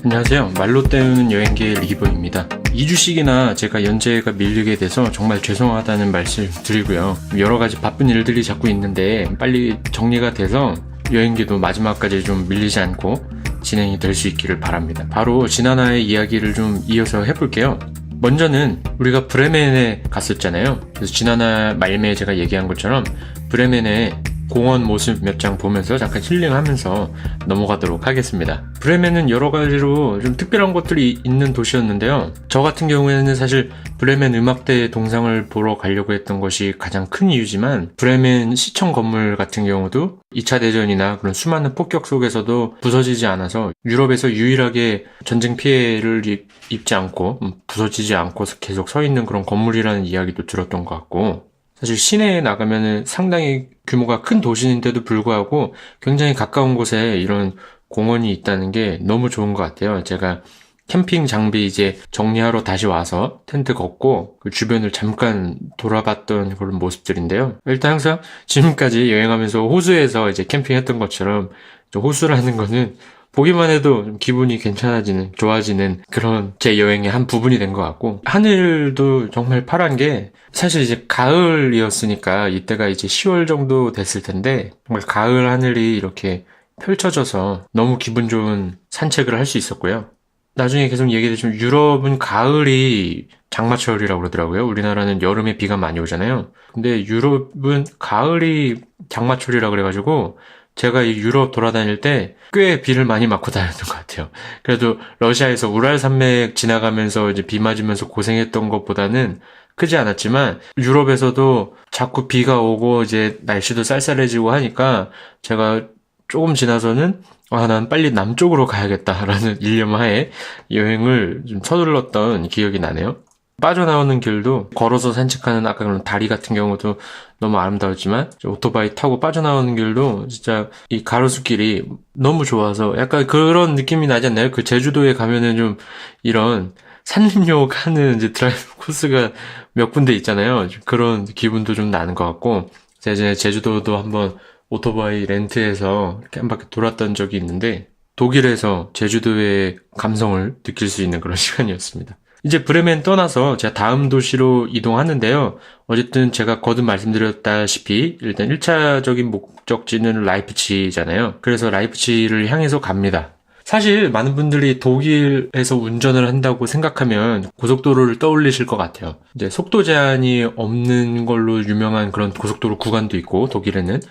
안녕하세요. 말로 때우는 여행계의 리기보입니다. 2주씩이나 제가 연재가 밀리게 돼서 정말 죄송하다는 말씀 드리고요. 여러 가지 바쁜 일들이 자꾸 있는데 빨리 정리가 돼서 여행계도 마지막까지 좀 밀리지 않고 진행이 될 수 있기를 바랍니다. 바로 지난화의 이야기를 좀 이어서 해볼게요. 먼저는 우리가 브레멘에 갔었잖아요. 그래서 지난화 말미에 제가 얘기한 것처럼 브레멘에 공원 모습 몇 장 보면서 잠깐 힐링하면서 넘어가도록 하겠습니다. 브레멘은 여러 가지로 좀 특별한 것들이 있는 도시였는데요. 저 같은 경우에는 사실 브레멘 음악대 동상을 보러 가려고 했던 것이 가장 큰 이유지만, 브레멘 시청 건물 같은 경우도 2차 대전이나 그런 수많은 폭격 속에서도 부서지지 않아서 유럽에서 유일하게 전쟁 피해를 입지 않고 부서지지 않고 계속 서 있는 그런 건물이라는 이야기도 들었던 것 같고, 사실 시내에 나가면은 상당히 규모가 큰 도시인데도 불구하고 굉장히 가까운 곳에 이런 공원이 있다는 게 너무 좋은 것 같아요. 제가 캠핑 장비 이제 정리하러 다시 와서 텐트 걷고 그 주변을 잠깐 돌아봤던 그런 모습들인데요. 일단 항상 지금까지 여행하면서 호수에서 이제 캠핑했던 것처럼 호수라는 거는 보기만 해도 좀 기분이 괜찮아지는, 좋아지는 그런 제 여행의 한 부분이 된 것 같고, 하늘도 정말 파란 게, 사실 이제 가을이었으니까 이때가 이제 10월 정도 됐을 텐데 정말 가을 하늘이 이렇게 펼쳐져서 너무 기분 좋은 산책을 할 수 있었고요. 나중에 계속 얘기했지만 유럽은 가을이 장마철이라고 그러더라고요. 우리나라는 여름에 비가 많이 오잖아요. 근데 유럽은 가을이 장마철이라고 그래가지고 제가 이 유럽 돌아다닐 때 꽤 비를 많이 맞고 다녔던 것 같아요. 그래도 러시아에서 우랄 산맥 지나가면서 이제 비 맞으면서 고생했던 것보다는 크지 않았지만, 유럽에서도 자꾸 비가 오고 이제 날씨도 쌀쌀해지고 하니까 제가 조금 지나서는 난 빨리 남쪽으로 가야겠다라는 일념하에 여행을 좀 서둘렀던 기억이 나네요. 빠져나오는 길도 걸어서 산책하는 아까 그런 다리 같은 경우도 너무 아름다웠지만, 오토바이 타고 빠져나오는 길도 진짜 이 가로수길이 너무 좋아서 약간 그런 느낌이 나지 않나요? 그 제주도에 가면은 좀 이런 산림욕 하는 이제 드라이브 코스가 몇 군데 있잖아요. 그런 기분도 좀 나는 것 같고, 제가 이제 제주도도 한번 오토바이 렌트해서 이렇게 한 바퀴 돌았던 적이 있는데, 독일에서 제주도의 감성을 느낄 수 있는 그런 시간이었습니다. 이제 브레멘 떠나서 제가 다음 도시로 이동하는데요. 어쨌든 제가 거듭 말씀드렸다시피 일단 1차적인 목적지는 라이프치히잖아요. 그래서 라이프치히를 향해서 갑니다. 사실 많은 분들이 독일에서 운전을 한다고 생각하면 고속도로를 떠올리실 것 같아요. 이제 속도 제한이 없는 걸로 유명한 그런 고속도로 구간도 있고, 독일에는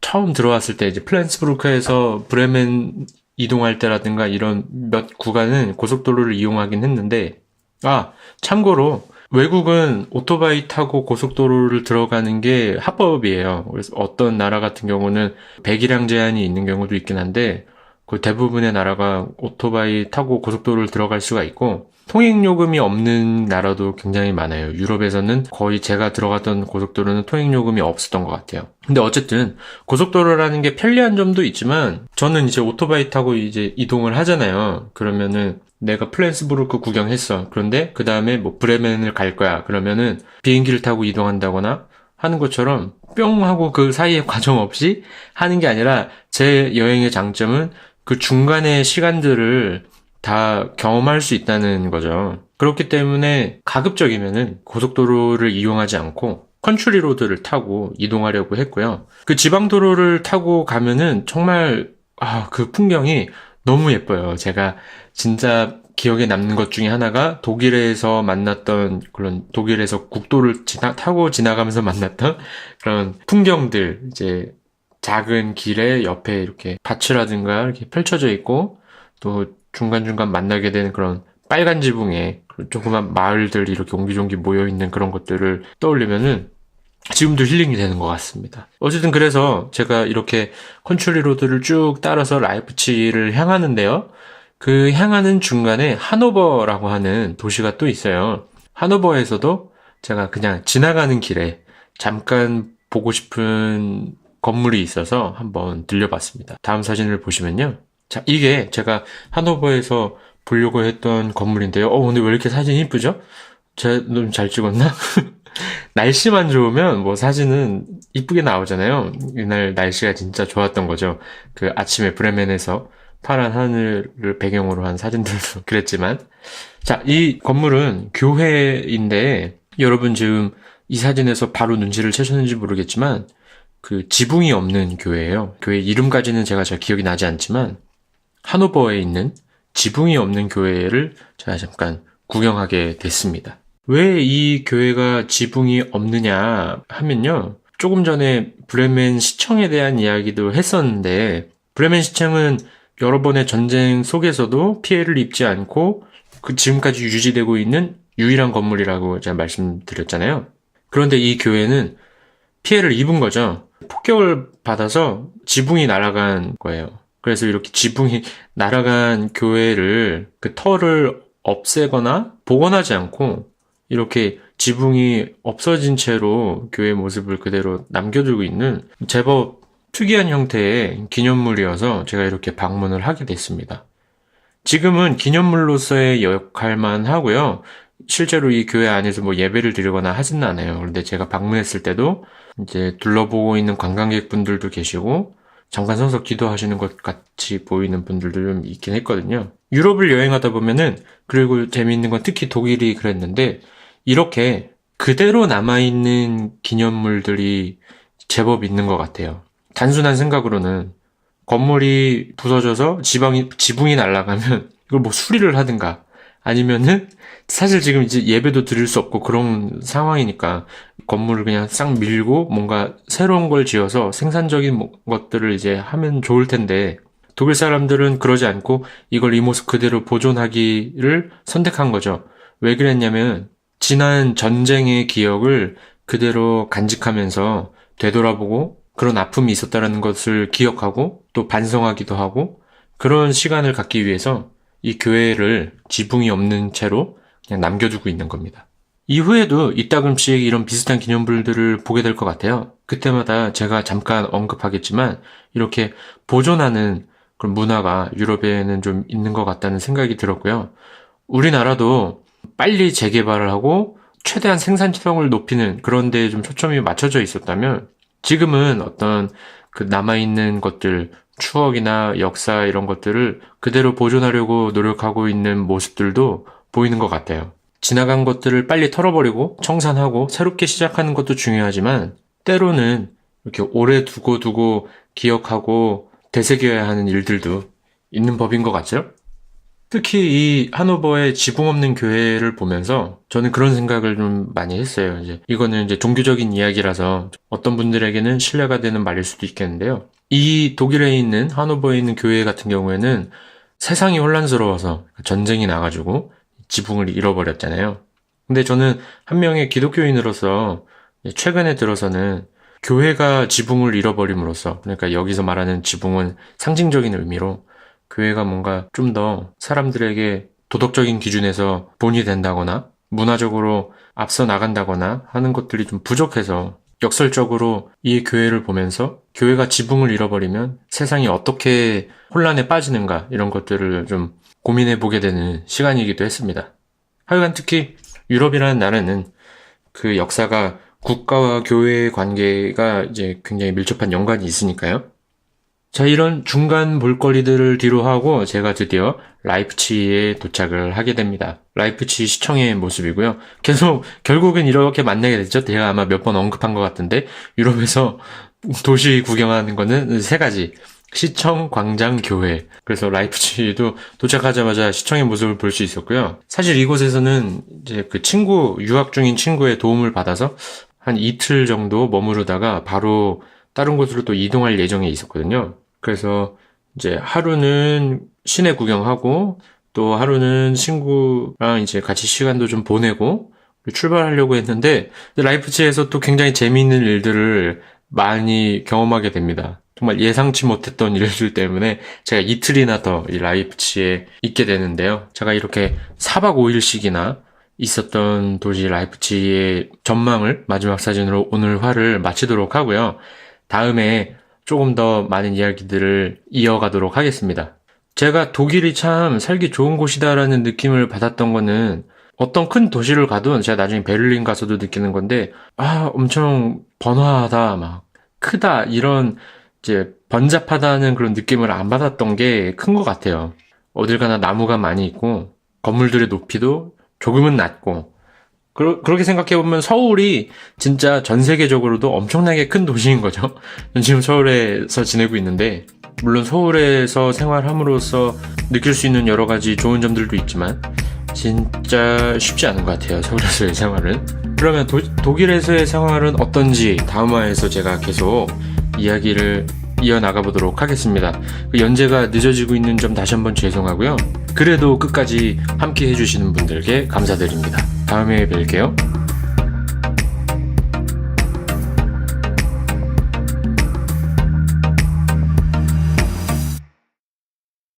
처음 들어왔을 때 이제 플렌스부르크에서 브레멘 이동할 때라든가 이런 몇 구간은 고속도로를 이용하긴 했는데, 참고로 외국은 오토바이 타고 고속도로를 들어가는 게 합법이에요. 그래서 어떤 나라 같은 경우는 배기량 제한이 있는 경우도 있긴 한데, 그 대부분의 나라가 오토바이 타고 고속도로를 들어갈 수가 있고, 통행요금이 없는 나라도 굉장히 많아요. 유럽에서는 거의 제가 들어갔던 고속도로는 통행요금이 없었던 것 같아요. 근데 어쨌든 고속도로라는 게 편리한 점도 있지만, 저는 이제 오토바이 타고 이제 이동을 하잖아요. 그러면은 내가 플렌스부르크 구경했어. 그런데 그 다음에 뭐 브레멘을 갈 거야. 그러면은 비행기를 타고 이동한다거나 하는 것처럼 뿅 하고 그 사이에 과정 없이 하는 게 아니라, 제 여행의 장점은 그 중간의 시간들을 다 경험할 수 있다는 거죠. 그렇기 때문에 가급적이면은 고속도로를 이용하지 않고 컨트리 로드를 타고 이동하려고 했고요. 그 지방도로를 타고 가면은 정말 그 풍경이 너무 예뻐요. 제가 진짜 기억에 남는 것 중에 하나가 독일에서 만났던 그런, 독일에서 국도를 타고 지나가면서 만났던 그런 풍경들, 이제 작은 길에 옆에 이렇게 밭이라든가 이렇게 펼쳐져 있고, 또 중간중간 만나게 되는 그런 빨간 지붕에 조그만 마을들이 이렇게 옹기종기 모여있는 그런 것들을 떠올리면은 지금도 힐링이 되는 것 같습니다. 어쨌든 그래서 제가 이렇게 컨트리 로드를 쭉 따라서 라이프치히를 향하는데요. 그 향하는 중간에 하노버라고 하는 도시가 또 있어요. 하노버에서도 제가 그냥 지나가는 길에 잠깐 보고 싶은 건물이 있어서 한번 들려봤습니다. 다음 사진을 보시면요. 자, 이게 제가 하노버에서 보려고 했던 건물인데요. 근데 왜 이렇게 사진이 이쁘죠? 제가 너무 잘 찍었나? 날씨만 좋으면 뭐 사진은 이쁘게 나오잖아요. 이날 날씨가 진짜 좋았던 거죠. 그 아침에 브레멘에서 파란 하늘을 배경으로 한 사진들도 그랬지만, 자, 이 건물은 교회인데 여러분 지금 이 사진에서 바로 눈치를 채셨는지 모르겠지만 그 지붕이 없는 교회예요. 교회 이름까지는 제가 잘 기억이 나지 않지만 하노버에 있는 지붕이 없는 교회를 제가 잠깐 구경하게 됐습니다. 왜 이 교회가 지붕이 없느냐 하면요. 조금 전에 브레멘 시청에 대한 이야기도 했었는데, 브레멘 시청은 여러 번의 전쟁 속에서도 피해를 입지 않고 그 지금까지 유지되고 있는 유일한 건물이라고 제가 말씀드렸잖아요. 그런데 이 교회는 피해를 입은 거죠. 폭격을 받아서 지붕이 날아간 거예요. 그래서 이렇게 지붕이 날아간 교회를 그 터를 없애거나 복원하지 않고 이렇게 지붕이 없어진 채로 교회 모습을 그대로 남겨두고 있는 제법 특이한 형태의 기념물이어서 제가 이렇게 방문을 하게 됐습니다. 지금은 기념물로서의 역할만 하고요. 실제로 이 교회 안에서 뭐 예배를 드리거나 하진 않아요. 그런데 제가 방문했을 때도 이제 둘러보고 있는 관광객분들도 계시고 잠깐 서서 기도하시는 것 같이 보이는 분들도 좀 있긴 했거든요. 유럽을 여행하다 보면은, 그리고 재미있는 건 특히 독일이 그랬는데, 이렇게 그대로 남아있는 기념물들이 제법 있는 것 같아요. 단순한 생각으로는 건물이 부서져서 지붕이 날아가면 이걸 뭐 수리를 하든가 아니면은 사실 지금 이제 예배도 드릴 수 없고 그런 상황이니까 건물을 그냥 싹 밀고 뭔가 새로운 걸 지어서 생산적인 것들을 이제 하면 좋을 텐데, 독일 사람들은 그러지 않고 이걸 이 모습 그대로 보존하기를 선택한 거죠. 왜 그랬냐면 지난 전쟁의 기억을 그대로 간직하면서 되돌아보고 그런 아픔이 있었다는 것을 기억하고 또 반성하기도 하고, 그런 시간을 갖기 위해서 이 교회를 지붕이 없는 채로 그냥 남겨두고 있는 겁니다. 이후에도 이따금씩 이런 비슷한 기념물들을 보게 될 것 같아요. 그때마다 제가 잠깐 언급하겠지만 이렇게 보존하는 그런 문화가 유럽에는 좀 있는 것 같다는 생각이 들었고요. 우리나라도 빨리 재개발을 하고 최대한 생산성을 높이는 그런 데에 좀 초점이 맞춰져 있었다면, 지금은 어떤 그 남아있는 것들, 추억이나 역사 이런 것들을 그대로 보존하려고 노력하고 있는 모습들도 보이는 것 같아요. 지나간 것들을 빨리 털어버리고 청산하고 새롭게 시작하는 것도 중요하지만, 때로는 이렇게 오래 두고 기억하고 되새겨야 하는 일들도 있는 법인 것 같죠? 특히 이 하노버의 지붕 없는 교회를 보면서 저는 그런 생각을 좀 많이 했어요. 이거는 이제 종교적인 이야기라서 어떤 분들에게는 신뢰가 되는 말일 수도 있겠는데요. 이 독일에 있는 하노버에 있는 교회 같은 경우에는 세상이 혼란스러워서 전쟁이 나가지고 지붕을 잃어버렸잖아요. 근데 저는 한 명의 기독교인으로서 최근에 들어서는 교회가 지붕을 잃어버림으로써, 그러니까 여기서 말하는 지붕은 상징적인 의미로 교회가 뭔가 좀 더 사람들에게 도덕적인 기준에서 본이 된다거나 문화적으로 앞서 나간다거나 하는 것들이 좀 부족해서, 역설적으로 이 교회를 보면서 교회가 지붕을 잃어버리면 세상이 어떻게 혼란에 빠지는가 이런 것들을 좀 고민해 보게 되는 시간이기도 했습니다. 하여간 특히 유럽이라는 나라는 그 역사가 국가와 교회의 관계가 이제 굉장히 밀접한 연관이 있으니까요. 자, 이런 중간 볼거리들을 뒤로하고 제가 드디어 라이프치히에 도착을 하게 됩니다. 라이프치히 시청의 모습이고요. 결국은 이렇게 만나게 됐죠. 제가 아마 몇 번 언급한 것 같은데, 유럽에서 도시 구경하는 거는 3가지. 시청, 광장, 교회. 그래서 라이프치히도 도착하자마자 시청의 모습을 볼 수 있었고요. 사실 이곳에서는 이제 그 유학 중인 친구의 도움을 받아서 한 이틀 정도 머무르다가 바로 다른 곳으로 또 이동할 예정에 있었거든요. 그래서 이제 하루는 시내 구경하고 또 하루는 친구랑 이제 같이 시간도 좀 보내고 출발하려고 했는데, 라이프치히에서 또 굉장히 재미있는 일들을 많이 경험하게 됩니다. 정말 예상치 못했던 일들 때문에 제가 이틀이나 더 이 라이프치히에 있게 되는데요. 제가 이렇게 4박 5일씩이나 있었던 도시 라이프치히의 전망을 마지막 사진으로 오늘 화를 마치도록 하고요. 다음에 조금 더 많은 이야기들을 이어가도록 하겠습니다. 제가 독일이 참 살기 좋은 곳이다라는 느낌을 받았던 거는, 어떤 큰 도시를 가도 제가 나중에 베를린 가서도 느끼는 건데, 엄청 번화하다, 막 크다, 이런 이제 번잡하다는 그런 느낌을 안 받았던 게 큰 것 같아요. 어딜 가나 나무가 많이 있고 건물들의 높이도 조금은 낮고 그렇게 생각해보면 서울이 진짜 전 세계적으로도 엄청나게 큰 도시인 거죠. 전 지금 서울에서 지내고 있는데 물론 서울에서 생활함으로써 느낄 수 있는 여러 가지 좋은 점들도 있지만 진짜 쉽지 않은 것 같아요. 서울에서의 생활은. 그러면 독일에서의 생활은 어떤지 다음 화에서 제가 계속 이야기를 이어나가 보도록 하겠습니다. 연재가 늦어지고 있는 점 다시 한번 죄송하고요. 그래도 끝까지 함께 해주시는 분들께 감사드립니다. 다음에 뵐게요.